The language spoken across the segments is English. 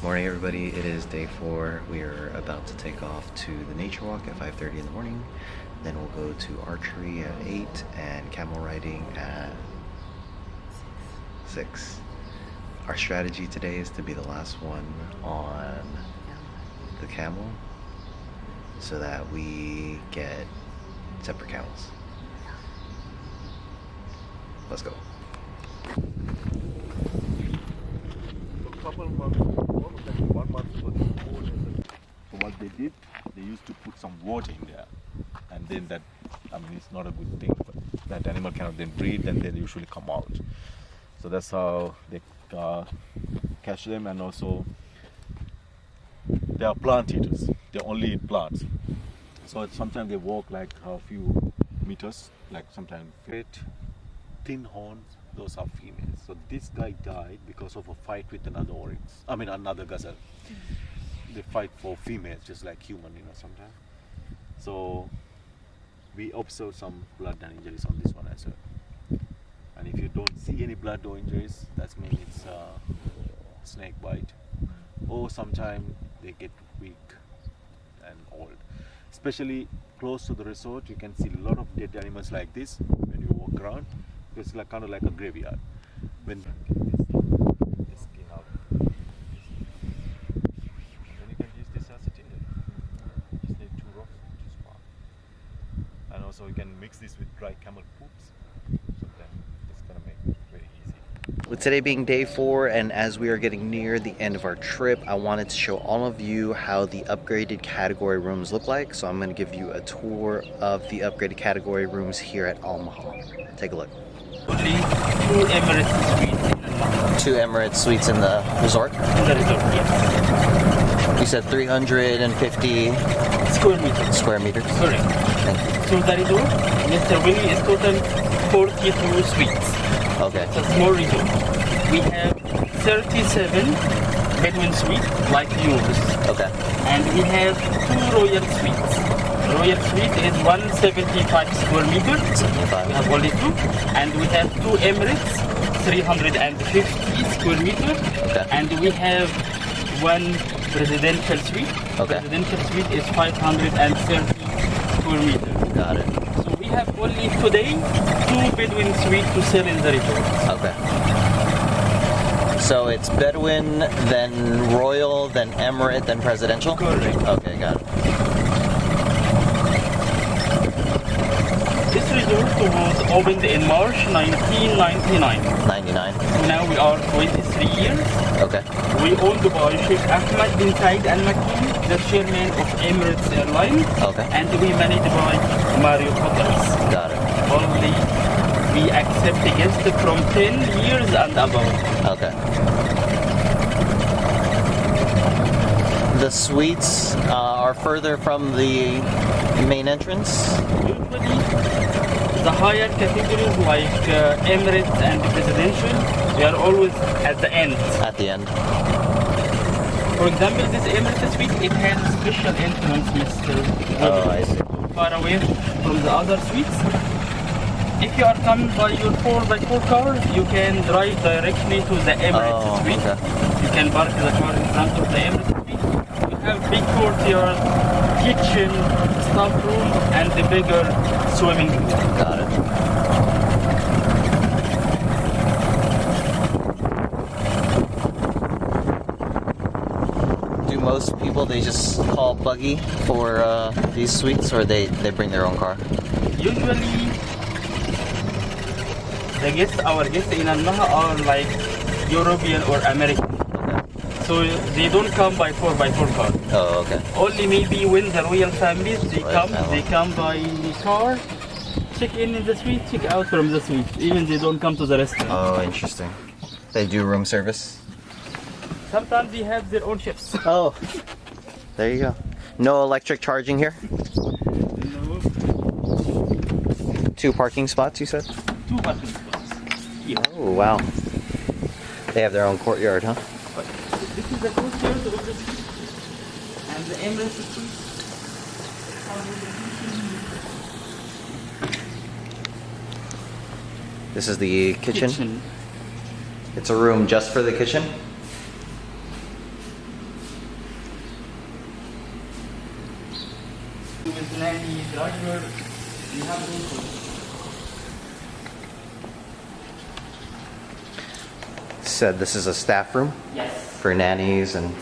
Morning everybody, it is day 4. We are about to take off to the nature walk at 5:30 in the morning. Then we'll go to archery at 8 and camel riding at 6. Our strategy today is to be the last one on the camel so that we get separate camels. Let's go. Couple months ago, like 1 month ago, so what they did, they used to put some water in there, and then that, I mean, it's not a good thing, but that animal cannot then breathe, and they usually come out. So that's how they catch them, and also they are plant eaters. They only eat plants. So sometimes they walk like a few meters, like sometimes thin horns. Those are females. So this guy died because of a fight with another gazelle. They fight for females just like human, sometimes. So we observed some blood and injuries on this one as well. And if you don't see any blood or injuries, that means it's a snake bite. Or sometimes they get weak and old. Especially close to the resort, you can see a lot of dead animals like this when you walk around. It's like kind of like a graveyard. When this skin out, then you can use this as a tinder. You just need 2 rocks, which is fine. And also you can mix this with dry camel poops. So then it's gonna make it very easy. With today being day 4 and as we are getting near the end of our trip, I wanted to show all of you how the upgraded category rooms look like. So I'm going to give you a tour of the upgraded category rooms here at Omaha. Take a look. Only 2 Emirates Suites in Maha. 2 Emirates Suites in the resort? In the resort, yes. You said 350 Square meters. Correct. Thank you. So the resort, Mr. Winnie, is total 42 suites. Okay. It's a small resort. We have 37 Bedouin suites like yours. Okay. And we have 2 royal suites. Royal suite is 175 square meters. 75. We have only 2. And we have 2 Emirates, 350 square meters. Okay. And we have 1 residential suite. Okay. Residential suite is 530 square meters. Got it. So we have only today 2 Bedouin suites to sell in the resort. Okay. So it's Bedouin, then Royal, then Emirate, then Presidential? Correct. Okay, got it. This resort was opened in March 1999. 99. So now we are 23 years. Okay. We owned by Sheikh Ahmed bin Said Al Makki, the chairman of Emirates Airlines. Okay. And we managed by Mario Hotels. Got it. Only we accept guests from 10 years and above. Okay. The suites are further from the main entrance? Usually, the higher categories like Emirates and Presidential, they are always at the end. At the end. For example, this Emirates Suite, it has a special entrance, Mr. Oh, I see. Far away from the other suites. If you are coming by your 4x4 car, you can drive directly to the Emirates Suite. Okay. You can park the car in front of the Emirates Suite. You have big courtyard, kitchen, staff room, and a bigger swimming pool. Got it. Do most people, they just call buggy for these suites, or they bring their own car? Usually, our guests in Maha are like European or American. So they don't come by 4x4 car. Oh, okay. Only maybe when the royal families they Family. come by car, check in the suite, check out from the suite. Even they don't come to the restaurant. Oh, interesting. They do room service? Sometimes they have their own chefs. Oh, there you go. No electric charging here? No. 2 parking spots, you said? 2 parking spots. Yeah. Oh, wow. They have their own courtyard, huh? But this is the courtyard of the suite. And the Emirates Suite. This is the kitchen. It's a room just for the kitchen? with nanny, driver. We have room for it. Said this is a staff room Yes. for nannies and.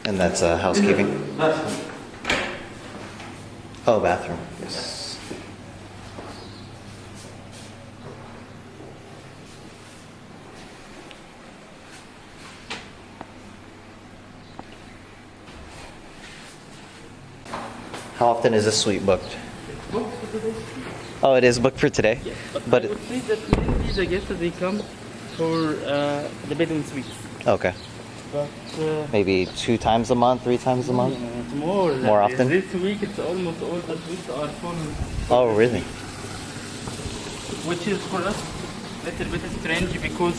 And that's housekeeping. Bathroom. Oh, bathroom. Yes. How often is this suite booked? It's booked for today. Oh, it is booked for today? Yes. But I would say that mainly the guests they come for the bedroom suites. okay. But Maybe 2 times a month, 3 times a month? it's more. More often? This week it's almost all the suites are full. Oh, really? Which is for us a little bit strange because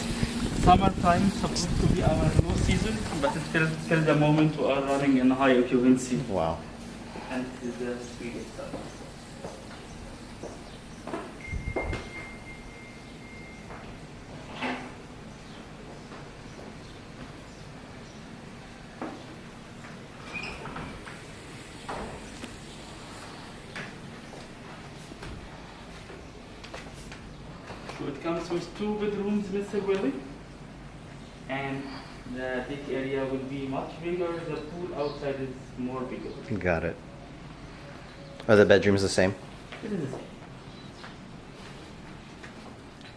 summertime is supposed to be our low season, but it's still the moment we are running in high occupancy. Wow. And this is the suite itself. So it comes with 2 bedrooms, Mr. Willie. And the deck area will be much bigger. The pool outside is more bigger. Got it. Are the bedrooms the same? It is the same.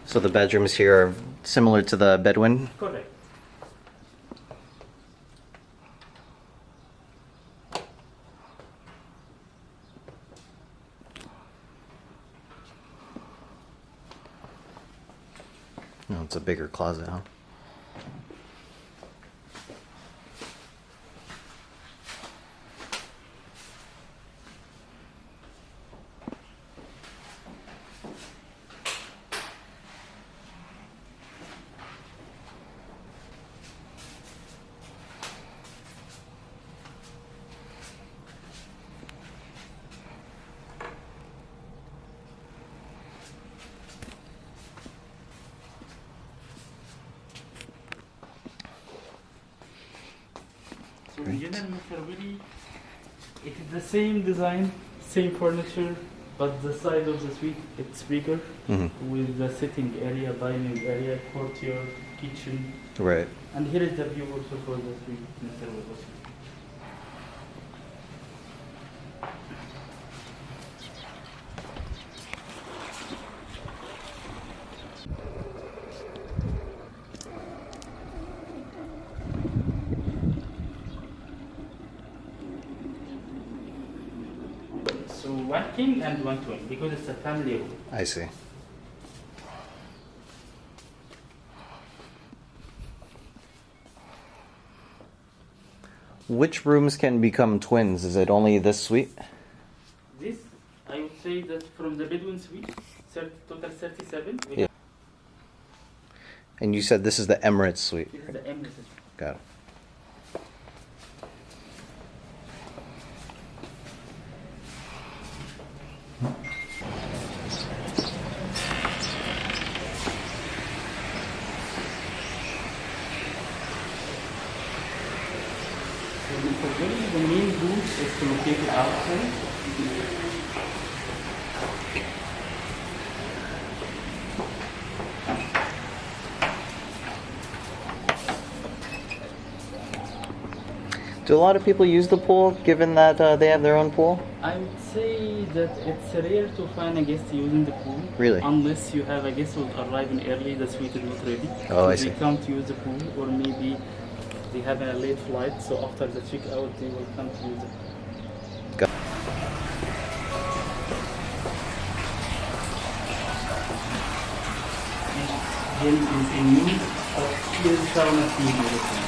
So the bedrooms here are similar to the bedouin? Correct. No, it's a bigger closet, huh? So in general, Mr. Willie, it is the same design, same furniture, but the size of the suite it's bigger Mm-hmm. with the sitting area, dining area, courtyard, kitchen, Right. and here is the view also for the suite, Mr. Willie. So 1 king and 1 twin because it's a family room. I see. Which rooms can become twins? Is it only this suite? This, I would say that from the bedroom suite, total 37. We Yeah. have, And you said this is the Emirates Suite. this is the Emirates Suite. Got it. So Mr. Willie, the main route is to locate it outside. Do a lot of people use the pool, given that they have their own pool? I would say that it's rare to find a guest using the pool. Really? Unless you have a guest who's arriving early, the suite is not ready. Oh, I They see. come to use the pool, or maybe they have a late flight, so after the check-out, they will come to use the pool. Got Then is in use of here is sauna team.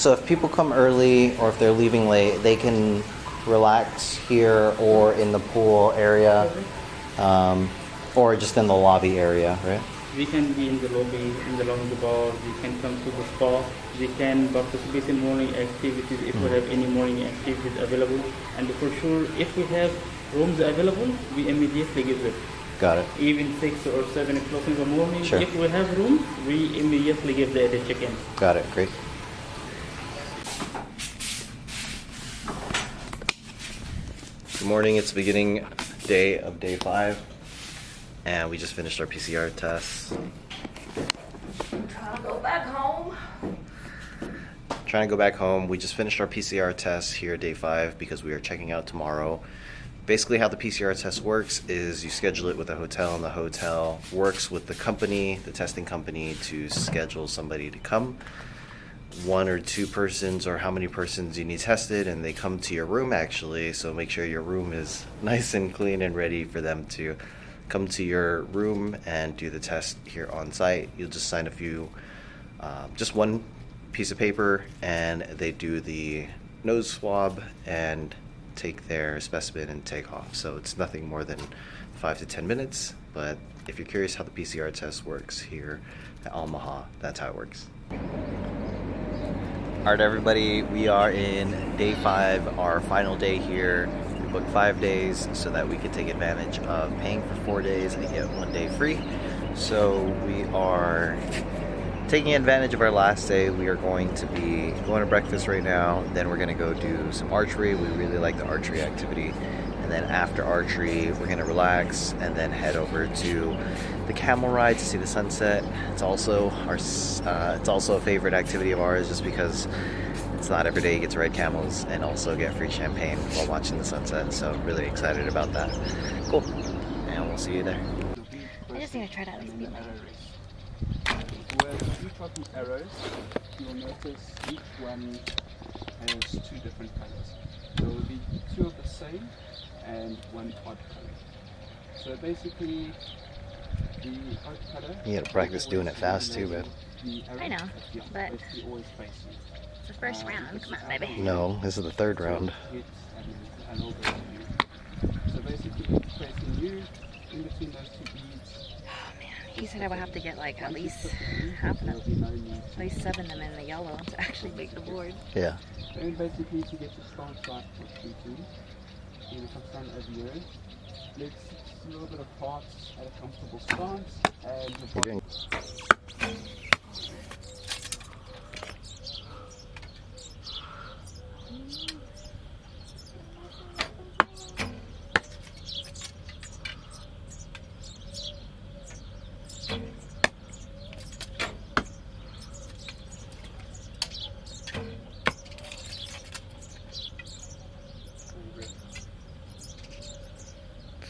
So if people come early or if they're leaving late, they can relax here or in the pool area, or just in the lobby area, right? We can be in the lobby, in the lounge bar, we can come to the spa, we can participate in morning activities if we have any morning activities available. And for sure, if we have rooms available, we immediately give them. Got it. Even 6 or 7 o'clock in the morning, Sure. if we have room, we immediately give the check-in. Got it. Great. Good morning. It's the beginning day of day 5, and we just finished our PCR tests. Trying to go back home. Trying to go back home. We just finished our PCR tests here day 5 because we are checking out tomorrow. Basically how the PCR test works is you schedule it with a hotel, and the hotel works with the company, the testing company, to schedule somebody to come. 1 or 2 persons, or how many persons you need tested, and they come to your room actually, so make sure your room is nice and clean and ready for them to come to your room and do the test here on site. You'll just sign a few, just one piece of paper, and they do the nose swab and take their specimen and take off. So it's nothing more than 5 to 10 minutes, but if you're curious how the PCR test works here at Omaha, that's how it works. Alright everybody, we are in day 5, our final day here. We booked 5 days so that we could take advantage of paying for 4 days and get 1 day free. So we are taking advantage of our last day. We are going to be going to breakfast right now, then we're going to go do some archery. We really like the archery activity. And then after archery, we're going to relax and then head over to the camel ride to see the sunset. It's also a favorite activity of ours, just because it's not every day you get to ride camels and also get free champagne while watching the sunset. So really excited about that. Cool. And we'll see you there. I just need to try to at least be like. With each of the arrows, you'll notice each one has 2 different colors. There will be 2 of the same and 1 odd color. So basically, the odd color. You gotta practice doing it fast too, man. I know, but it's the first round. Come on, baby. No, this is the 3rd round. So basically, placing you in between those 2 beads. He said I would have to get like at least half of them, at least 7 of them in the yellow to actually make the board. Yeah. And basically, to get your stance right for shooting, you know, come stand over here. Let's a little bit apart at a comfortable stance, and You're doing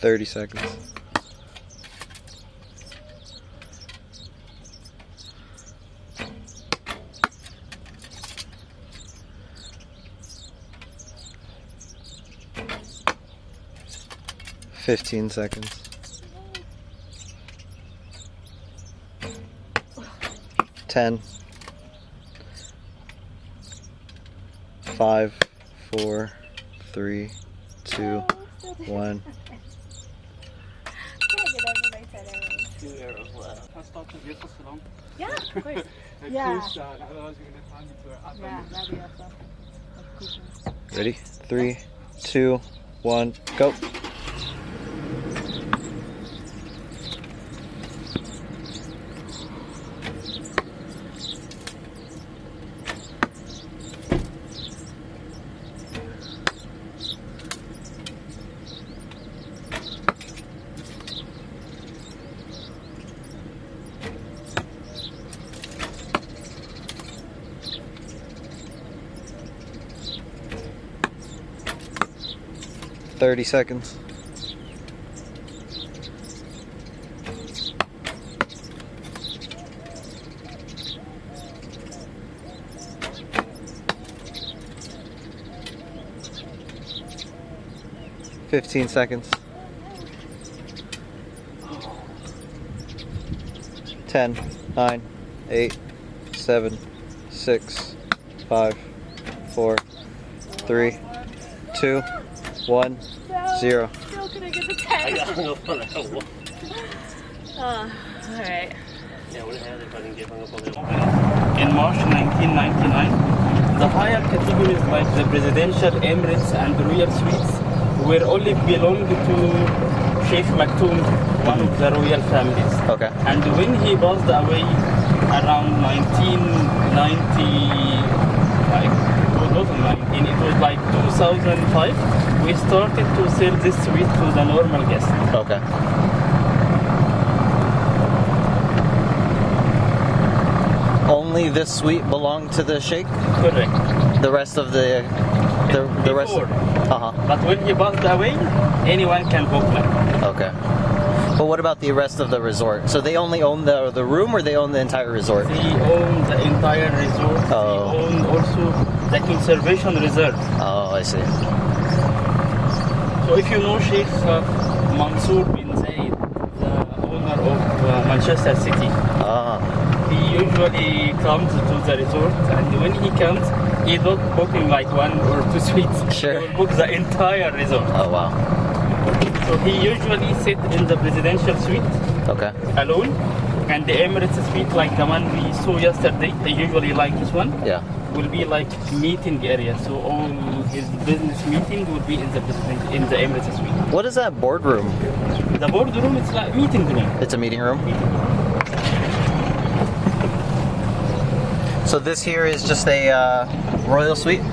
30 seconds. Fifteen seconds. 10. 5, 4, 3, 2, 1. Can I start the vehicle so long? Yeah, of course. A Yeah. cool shot, otherwise we're going to time it to our Yeah, that'd be awesome. Ready? 3, 2, 1, go. Thirty seconds. 15 seconds. 10, 9, 8, 7, 6, 5, 4, 3, 2, 1, 0. Still gonna get the text. Alright. In March 1999, the higher categories like the presidential, Emirates, and royal suites were only belonged to Sheikh Maktoum, one of the royal families. Okay. And when he passed away around 1995, it was like 2005, we started to sell this suite to the normal guests. Okay. Only this suite belonged to the sheikh? Correct. The rest of the rest. Before. Uh-huh. But when he passed away, anyone can book now. Okay. But what about the rest of the resort? So they only own the room, or they own the entire resort? They own the entire resort. Oh. They own also the conservation reserve. Oh, I see. So if you know Sheikh Mansour bin Zayed, the owner of Manchester City, Ah. he usually comes to the resort, and when he comes, he's not booking like 1 or 2 suites. Sure. He will book the entire resort. Oh, wow. So he usually sit in the presidential suite Okay. alone, and the Emirates Suite, like the one we saw yesterday, they usually like this one, Yeah. will be like meeting area. So all his business meeting will be in the Emirates Suite. What is that boardroom? The boardroom is like meeting room. It's a meeting room? So this here is just a royal suite?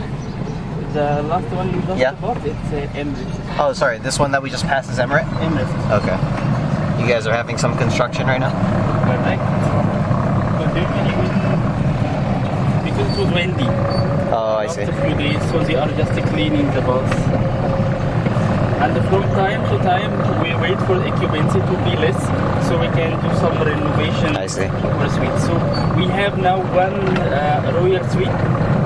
The last one we just Yeah. bought, it's Emirates. Oh, sorry. This one that we just passed is Emirate? Emirates. Okay. You guys are having some construction right now? Correct. But usually because it was windy. Oh, I see. After a few days, so they are just cleaning the bus. And from time to time, we wait for occupancy to be less, so we can do some renovation I see. for a suite. So we have now one royal suite.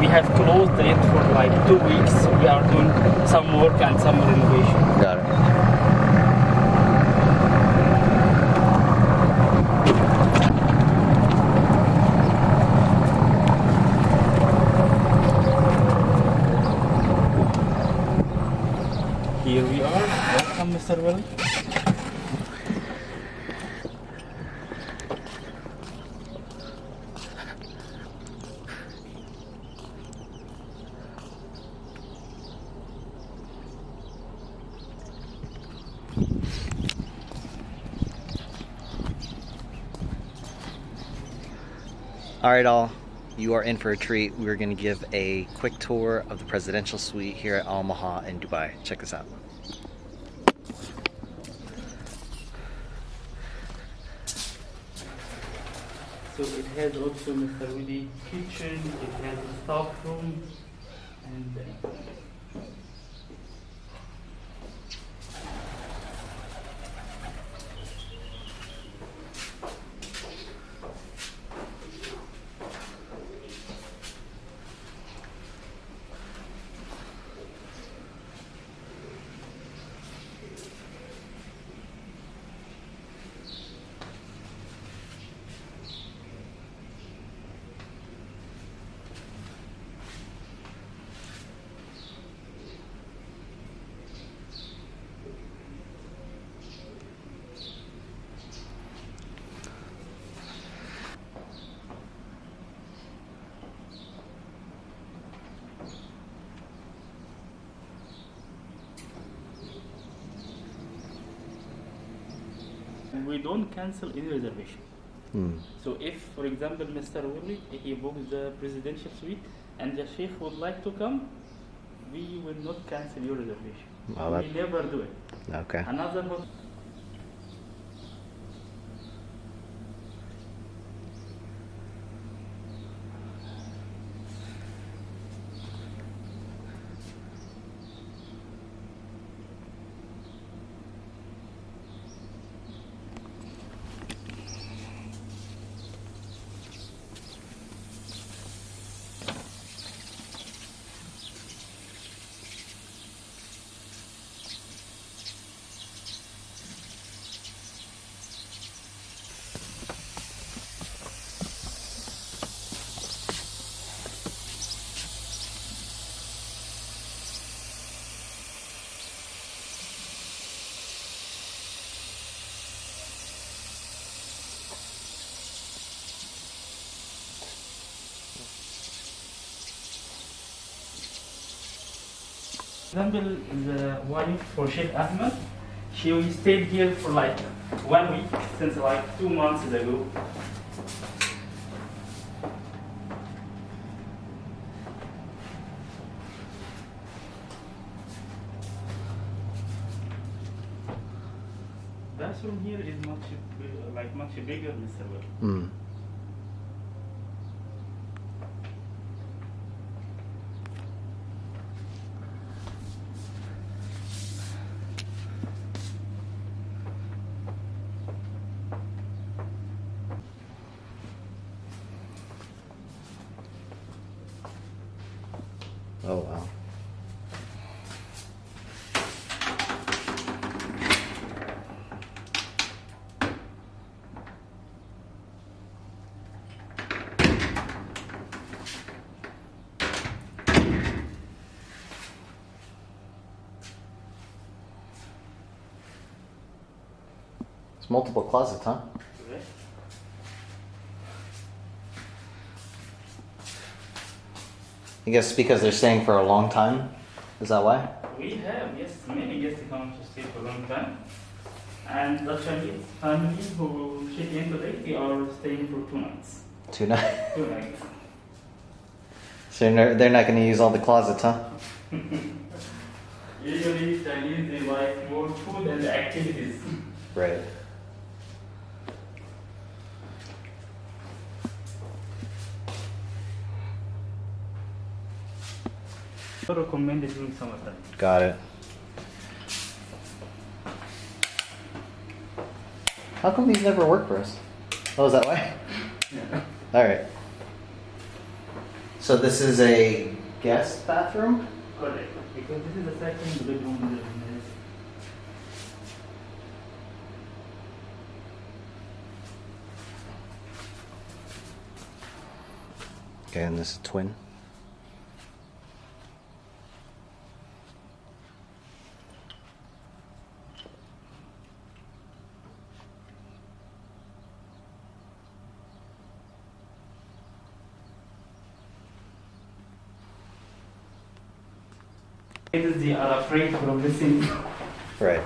We have closed it for like 2 weeks. We are doing some work and some renovation. Got it. Here we are. Welcome, Mr. Willie. All right, all. You are in for a treat. We're going to give a quick tour of the presidential suite here at Omaha in Dubai. Check this out. So it has also Mr. Willie kitchen. It has a staff room, and we don't cancel any reservation. So if, for example, Mr. Willie, he books the presidential suite and the Sheikh would like to come, we will not cancel your reservation. Oh, We never do it. Okay. Another hotel. Example, the wife for Sheikh Ahmed, she stayed here for like 1 week, since like 2 months ago. Bathroom here is much bigger, Mr. Will. Mm. Oh wow. It's multiple closets, huh? Correct. I guess because they're staying for a long time. Is that why? We have, yes, many guests come to stay for a long time. And the Chinese family who check in today, they are staying for 2 nights. 2 nights. 2 nights. So they're not going to use all the closets, huh? Usually Chinese, they like more food and activities. Right. So recommended during summertime. Got it. How come these never work for us? Oh, is that why? Yeah. All right. So this is a guest bathroom? Correct. Because this is the second bedroom. Okay, and this is twin. They are afraid from missing. Right.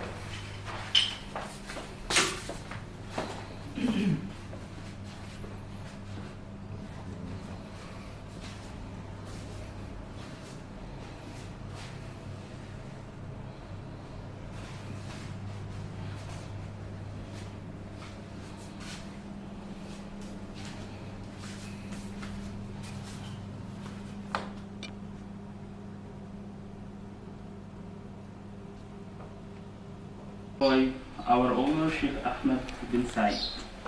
By our owner, Sheikh Ahmed bin Said.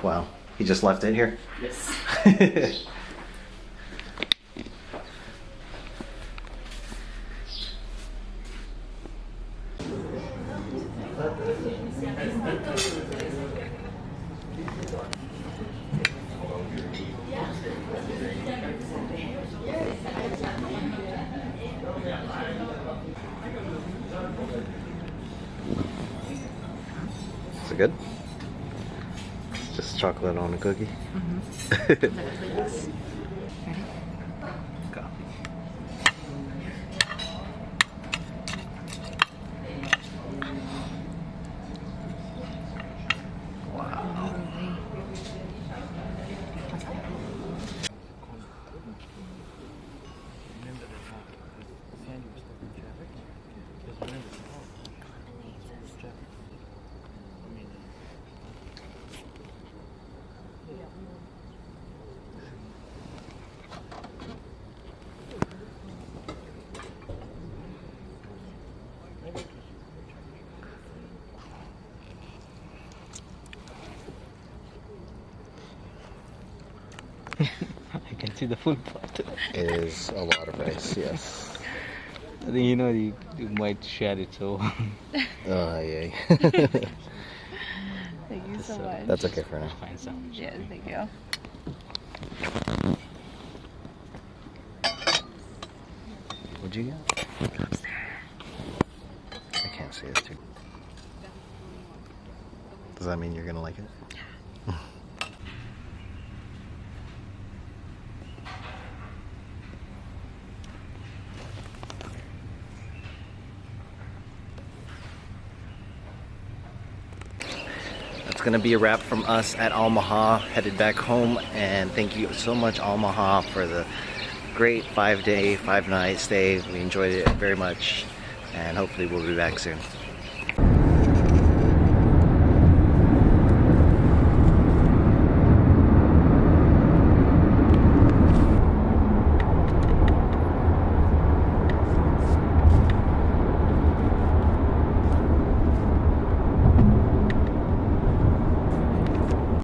Wow. He just left it here? Yes. Is it good? It's just chocolate on a cookie. Ready? Coffee. Wow. I can see the full pot. It is a lot of rice, yes. I think you might share it, so Oh, yeah. Thank you so So much. That's okay for now. find some. Yes, thank you. What'd you get? I can't see it, too. Does that mean you're gonna like it? it's gonna be a wrap from us at Omaha, headed back home. And thank you so much, Omaha, for the great 5-day, 5-night stay. We enjoyed it very much, and hopefully we'll be back soon.